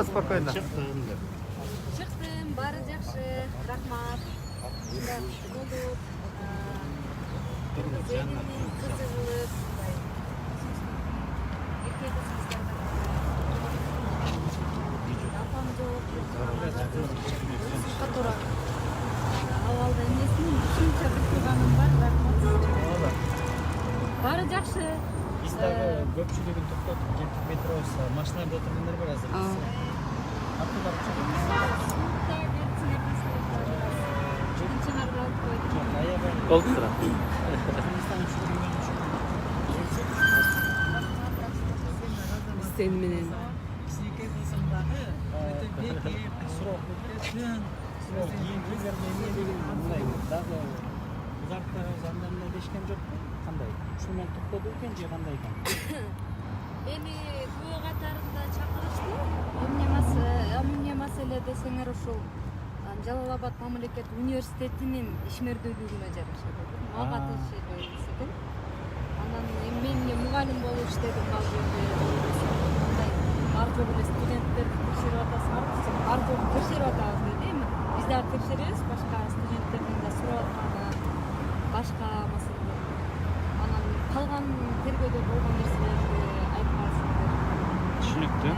Да, спокойно. Чыктым, баары жакшы, рахмат. Болуп, келиним кызы кылып, эки кызыбыздар бар. Апам жок, катуураак. Абалда эмнесин ушунча билип турганым бар, рахмат. Баары жакшы. Биз дагы көпчүлүгүн токтотуп кеттик метробуска. Машиналарда отургандар бар азыр. Болду тура. Сен менен. Кичинекей болсом дагы өтө бекер суроо көтөрүп, суроо кийинкилер эмне деген мындай дагы узартабыз анда мындай дешкен жокпу? Кандай? Ушул менен токтоду экен же кандай экен? Эми күбө катарында чакырышты. Эмне маселе десеңер ушул Жалал Абад мамлекеттик университетинин ишмердүүлүгүнө жараша мага тиешелүү экен. Анан мен мугалим болуп иштедим ал жерде. Мындай ар жок эле студенттерди текшерип атасыңарбы? Ар жок текшерип атабыз деди. Эми биз дагы текшеребиз, башка студенттердин да сурап атканы, башка маселелер. Анан калган тергөөдө болгон нерселерди айтпайсыңдар. Түшүнүктүү.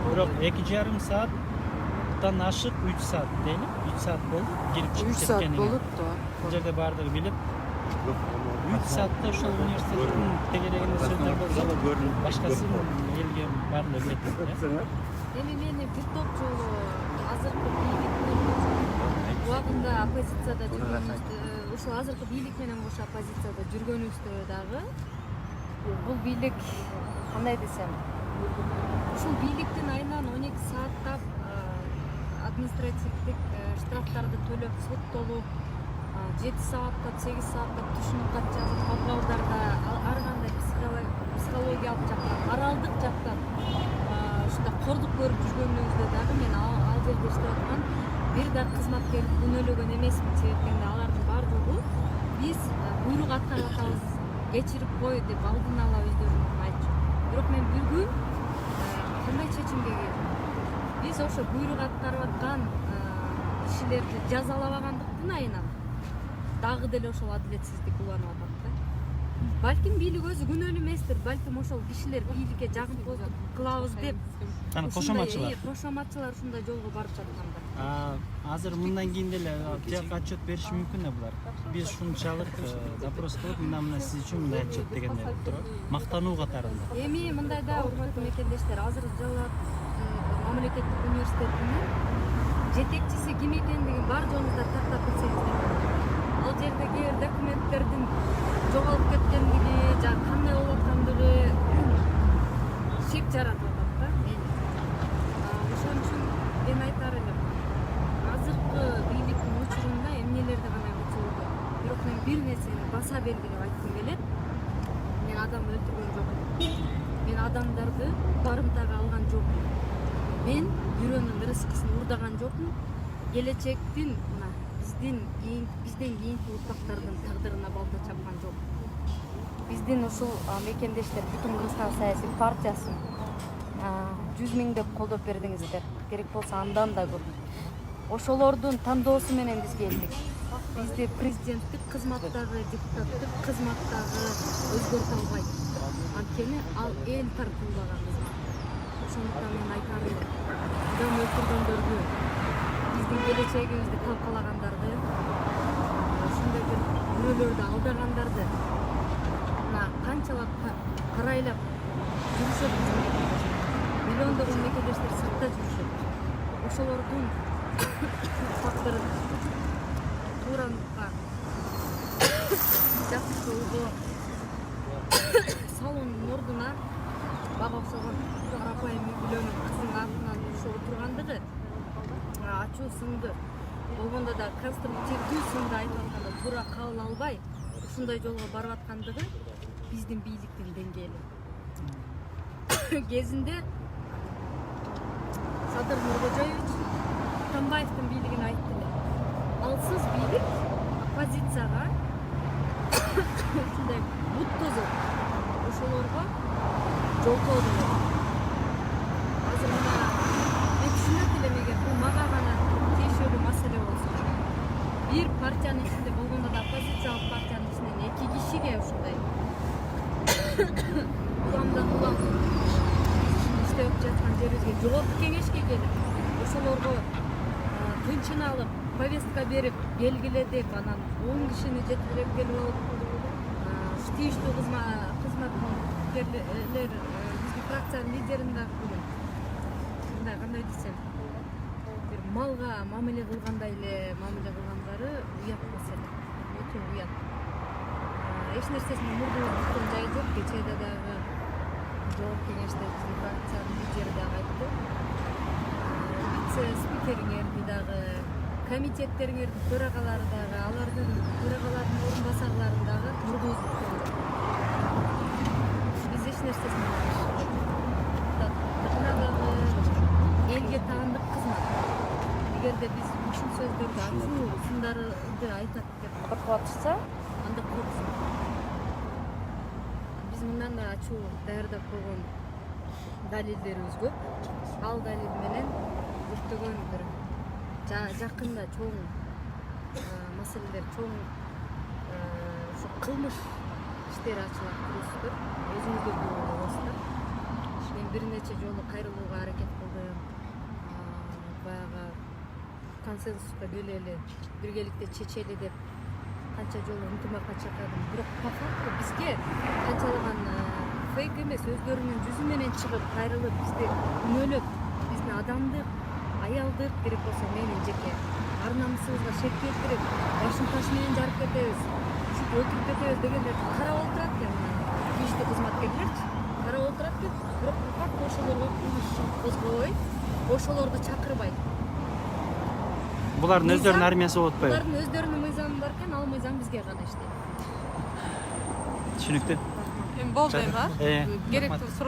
Бирок 2,5 сааттан ашык 3 саат дейли. 3 саат болду. Кирип 3 чыгып саат кеткенине. болуп да. Бул жерде баардыгы билип 3 саатта ошол университеттин тегерегинде сөздөр болсо башкасын элге баардыгы билет. Эми мени бир топ жолу азыркы бийликтин убагында оппозицияда жүргөнүбүздө, ушул азыркы бийлик менен кошо оппозицияда жүргөнүбүздө дагы бул бийлик кандай десем, ушул бийликтин айынан 12 сааттап административдик штрафтарды төлөп соттолуп, 7 сааттап, 8 сааттап түшүнүк кат жазып, подвалдарда ар кандай психологиялык жактан, моралдык жактан ушундай кордук көрүп жүргөнүбүздө дагы мен ал жерде иштеп аткан бир да кызматкер күнөөлөгөн эмесмин. Себептен алардын бар жогу биз буйрук аткарып атабыз, кечирип кой деп алдын ала өздөрүнүн айтчу. Бирок мен бир күн кандай чечимге келдим. Биз ошо буйрук аткарып аткан кишилерди жазалабагандыктын айынан дагы деле ошол адилетсиздик уланып атат да. Балким бийлик өзү күнөөлүү эместир, балким ошол кишилер бийликке жагымпоздук кылабыз деп Кошоматчылар. Кошоматчылар ушундай жолго барып жаткандар. Азыр мындан кийин деле тияк отчет бериши мүмкүн да булар. Биз ушунчалык запрос кылып, мына сиз үчүн мындай отчет дегенде туруп, мактануу катарында. Эми мындай да урматтуу мекендештер, азыр Жалал Абад мамлекеттик университетинин жетекчиси ким экендигин бар жоңуздар тактап билсеңиздер. Ал жерде кээ бир документтердин жоголуп кеткендиги, жана кандай болуп аткандыгы шек жаратып атат да. Ошон үчүн мен айтар элем, азыркы бийликтин учурунда эмнелерди гана учурду. Бирок мен бир нерсени баса белгилеп айткым келет. Мен адам өлтүргөн жокмун. Мен адамдарды барымтага алган жокмун. Мен бирөөнүн рызкысын урдаган жокмун. Келечектин мына бизден кийинки урпактардын тагдырына балта чапкан жокмун. Биздин ушул мекендештер Бүтүн Кыргызстан саясий партиясын 100 миңдеп колдоп бердиңиздер. Керек болсо андан да көп. Ошолордун тандоосу менен биз келдик. Бизди президенттик кызматтагы, депутаттык кызматтагы өзгөртө албайт. Анткени ал эл тартуулаган кызмат. Ошондуктан мен айтар элем, адам өлтүргөндөрдү, биздин келечегибизди талкалагандарды, ушундай бир бирөөлөрдү алдагандарды канчалап карайлап жүрүшөт. Миллиондогон мекендештер сыртта жүрүшөт. Ошолордун тагдырын туураныкка жакшы жолго салуунун ордуна мага окшогон карапайым үй бүлөнүн кыздын артынан ошо отургандыгы ачуу сынды болгондо да конструктивдүү сынды айтып атканда туура кабыл албай ушундай жолго барып аткандыгы биздин бийликтин деңгээли. Кезинде Садыр Нуркожоевич Атамбаевдин бийлигин айтты эле. Алсыз бийлик оппозицияга ушундай бут тозот. Ошолорго жолтоо болот. Азыр мына мен кишиге ушундай уламдан улам иштеп жаткан жерибизге жогорку кеңешке келип ошолорго тынчын алып повестка берип белгиледик, анан 10 кишини жетелеп келип алып тийиштүү кызматкерлер бизги фракциянын лидерин дагы бүгүн мындай кандай десем бир малга мамиле кылгандай эле мамиле кылгандары уят маселе, өтө уят. Эч нерсесине мурдубуз буткан жайы жок. Кечээде дагы жогорку кеңеште биздин фракциянын лидери дагы айтты. Вице спикериңерди дагы, комитеттериңердин төрагалары дагы, алардын төрагаларынын орун басарларын дагы мурдубуз буткан жок. Биз эч нерсесине элге таандык кызмат. Эгерде биз ушул сөздөрдү ачуу сындарды айтат деп коркуп атышса, анда корксун. Биз мындан да ачуу даярдап койгон далилдерибиз көп. Ал далил менен көптөгөн бир жакында чоң маселелер, чоң ушу кылмыш иштери ачылат көрүсүздөр. Өзүңүздөр болосуздар. Мен бир нече жолу кайрылууга аракет кылдым. Баягы консенсуска келели, биргеликте чечели деп канча жолу ынтымакка чакырдым. Бирок по факту бизге канчалаган фейк эмес, өздөрүнүн жүзү менен чыгып, кайрылып, бизди күнөөлөп, биздин адамдык, аялдык керек болсо менин жеке ар намысыбызга шек келтирип, башын таш менен жарып кетебиз, өлтүрүп кетебиз дегендер карап отурат экен. Тийиштүү кызматкерлерчи карап отурат экен. Бирок по факту ошолорго кылмыш козгобой, ошолорду чакырбайт. Булардын өздөрүнүн армиясы болуп атпайбы? Булардын өздөрүнүн мыйзамы бар экен, ал мыйзам бизге гана иштейт. Түшүнүктүү. Эми болду эми, а? Керектүү суроо